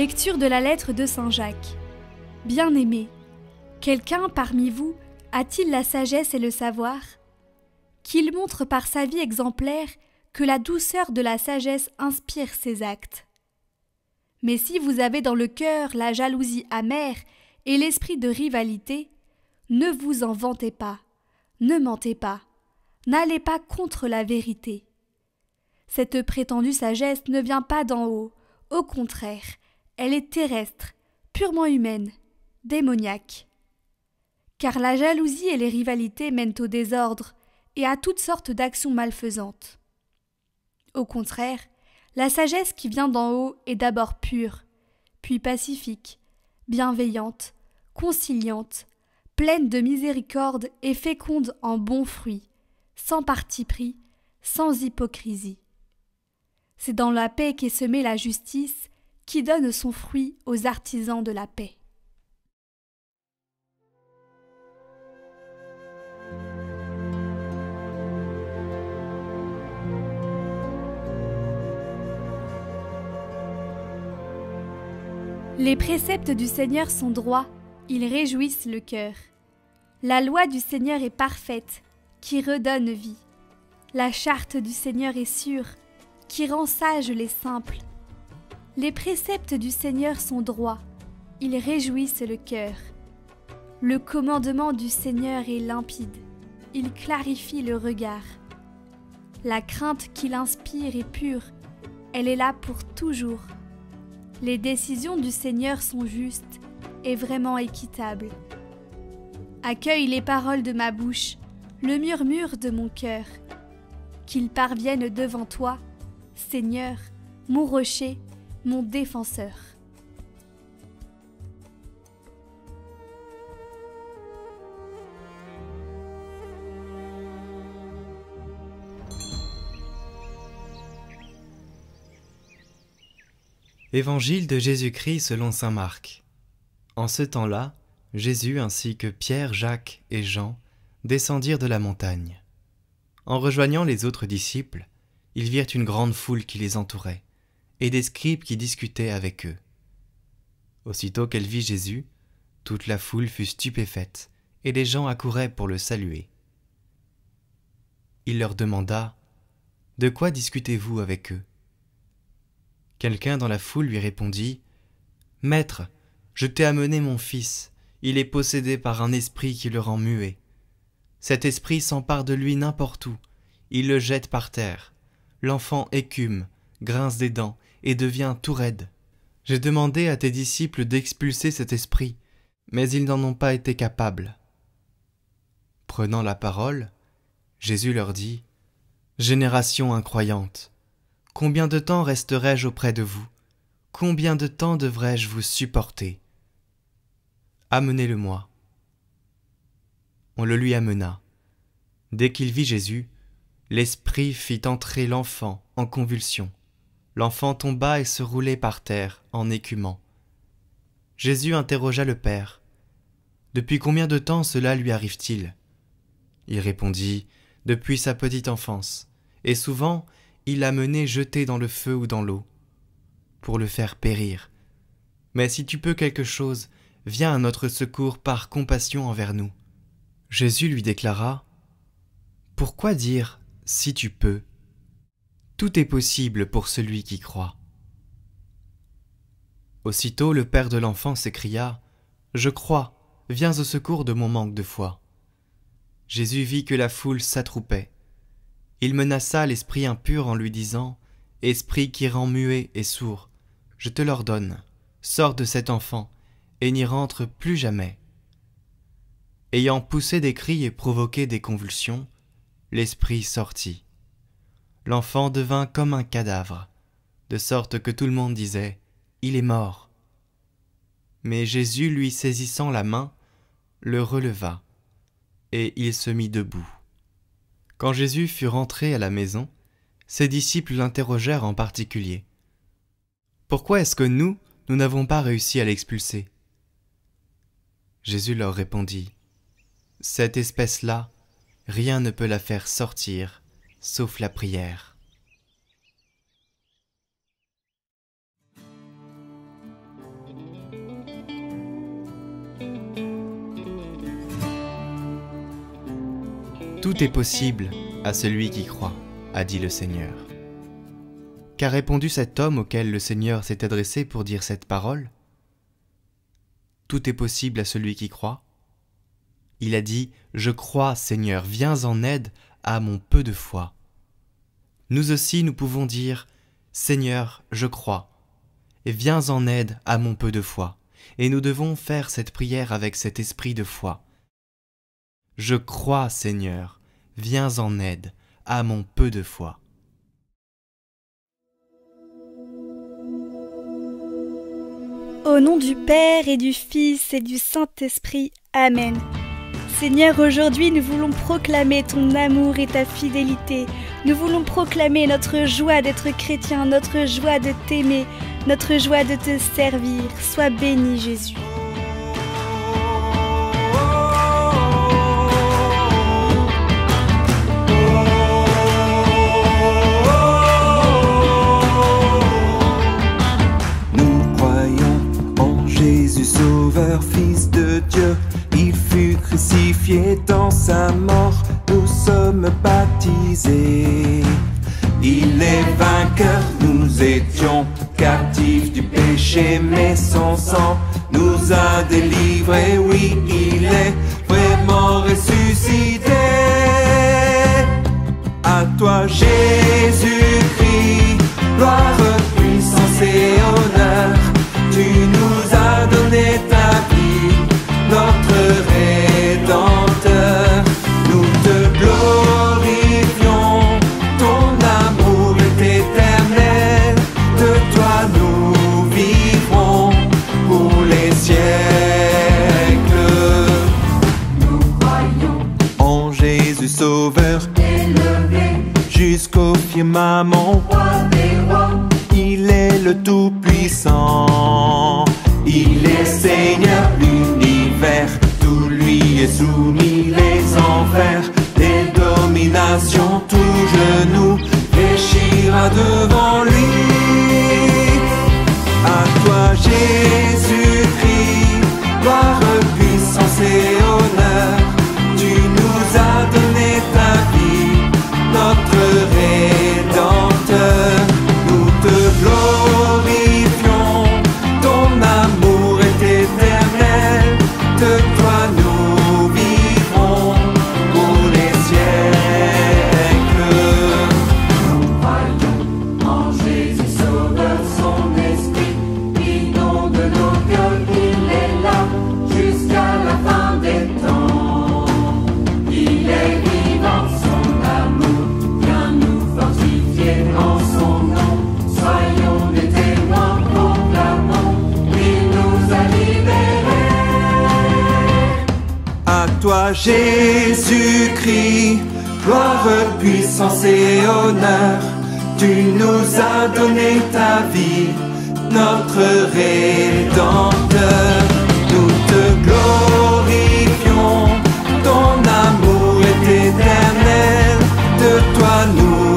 Lecture de la lettre de Saint Jacques. Bien-aimés, quelqu'un parmi vous a-t-il la sagesse et le savoir? Qu'il montre par sa vie exemplaire que la douceur de la sagesse inspire ses actes. Mais si vous avez dans le cœur la jalousie amère et l'esprit de rivalité, ne vous en vantez pas, ne mentez pas, n'allez pas contre la vérité. Cette prétendue sagesse ne vient pas d'en haut, au contraire, elle est terrestre, purement humaine, démoniaque. Car la jalousie et les rivalités mènent au désordre et à toutes sortes d'actions malfaisantes. Au contraire, la sagesse qui vient d'en haut est d'abord pure, puis pacifique, bienveillante, conciliante, pleine de miséricorde et féconde en bons fruits, sans parti pris, sans hypocrisie. C'est dans la paix qu'est semée la justice qui donne son fruit aux artisans de la paix. Les préceptes du Seigneur sont droits, ils réjouissent le cœur. La loi du Seigneur est parfaite, qui redonne vie. La charte du Seigneur est sûre, qui rend sages les simples. Les préceptes du Seigneur sont droits, ils réjouissent le cœur. Le commandement du Seigneur est limpide, il clarifie le regard. La crainte qu'il inspire est pure, elle est là pour toujours. Les décisions du Seigneur sont justes et vraiment équitables. Accueille les paroles de ma bouche, le murmure de mon cœur. Qu'ils parviennent devant toi, Seigneur, mon rocher, mon défenseur. Évangile de Jésus-Christ selon saint Marc. En ce temps-là, Jésus ainsi que Pierre, Jacques et Jean descendirent de la montagne. En rejoignant les autres disciples, ils virent une grande foule qui les entourait, et des scribes qui discutaient avec eux. Aussitôt qu'elle vit Jésus, toute la foule fut stupéfaite, et les gens accouraient pour le saluer. Il leur demanda « De quoi discutez-vous avec eux ?» Quelqu'un dans la foule lui répondit « Maître, je t'ai amené mon fils, il est possédé par un esprit qui le rend muet. Cet esprit s'empare de lui n'importe où, il le jette par terre. L'enfant écume, grince des dents et devient tout raide. J'ai demandé à tes disciples d'expulser cet esprit, mais ils n'en ont pas été capables. » Prenant la parole, Jésus leur dit « Génération incroyante, combien de temps resterai-je auprès de vous? Combien de temps devrais-je vous supporter? Amenez-le-moi. » On le lui amena. Dès qu'il vit Jésus, l'esprit fit entrer l'enfant en convulsion. L'enfant tomba et se roulait par terre en écumant. Jésus interrogea le père. « Depuis combien de temps cela lui arrive-t-il » Il répondit « Depuis sa petite enfance, et souvent il l'a mené jeté dans le feu ou dans l'eau, pour le faire périr. Mais si tu peux quelque chose, viens à notre secours par compassion envers nous. » Jésus lui déclara « Pourquoi dire « si tu peux » Tout est possible pour celui qui croit. » Aussitôt le père de l'enfant s'écria « Je crois, viens au secours de mon manque de foi. » Jésus vit que la foule s'attroupait. Il menaça l'esprit impur en lui disant « Esprit qui rend muet et sourd, je te l'ordonne, sors de cet enfant et n'y rentre plus jamais. » Ayant poussé des cris et provoqué des convulsions, l'esprit sortit. L'enfant devint comme un cadavre, de sorte que tout le monde disait « Il est mort ». Mais Jésus, lui saisissant la main, le releva, et il se mit debout. Quand Jésus fut rentré à la maison, ses disciples l'interrogèrent en particulier. « Pourquoi est-ce que nous n'avons pas réussi à l'expulser ?» Jésus leur répondit « Cette espèce-là, rien ne peut la faire sortir, sauf la prière. » Tout est possible à celui qui croit, a dit le Seigneur. Qu'a répondu cet homme auquel le Seigneur s'est adressé pour dire cette parole? Tout est possible à celui qui croit. Il a dit « Je crois, Seigneur, viens en aide à mon peu de foi ». Nous aussi, nous pouvons dire « Seigneur, je crois, et viens en aide à mon peu de foi ». Et nous devons faire cette prière avec cet esprit de foi. Je crois, Seigneur, viens en aide à mon peu de foi. Au nom du Père et du Fils et du Saint-Esprit, Amen. Seigneur, aujourd'hui nous voulons proclamer ton amour et ta fidélité. Nous voulons proclamer notre joie d'être chrétien, notre joie de t'aimer, notre joie de te servir. Sois béni, Jésus. Nous croyons en Jésus Sauveur, Fils de Dieu. Il fut crucifié, dans sa mort, nous sommes baptisés. Il est vainqueur, nous étions captifs du péché, mais son sang nous a délivrés. Oui, il est vraiment ressuscité. À toi Jésus-Christ, gloire, puissance et honneur. Tu nous as donné ta vie, notre Rédempteur. Nous te glorifions, ton amour est éternel. De toi nous vivrons pour les siècles. Nous croyons En Jésus Sauveur, élevé, jusqu'au firmament, roi des rois. il est le Tout-Puissant. Il est Seigneur, l'univers, tout lui est soumis, les enfers, les dominations, tout genou fléchira devant lui. À toi Jésus-Christ, gloire, puissance et honneur. Tu nous as donné ta vie, notre Rédempteur. Nous te glorifions, ton amour est éternel. De toi nous vivrons pour les siècles. Nous croyons en Jésus Sauveur, son esprit qui inonde nos cœurs. Il est là jusqu'à la fin des temps. Il est vivant, son amour vient nous fortifier en son nom. Soyons des témoins, proclamons, il nous a libérés. À toi Jésus-Christ, gloire, puissance et honneur. Tu nous as donné ta vie, notre Rédempteur. Nous te glorifions, ton amour est éternel. De toi nous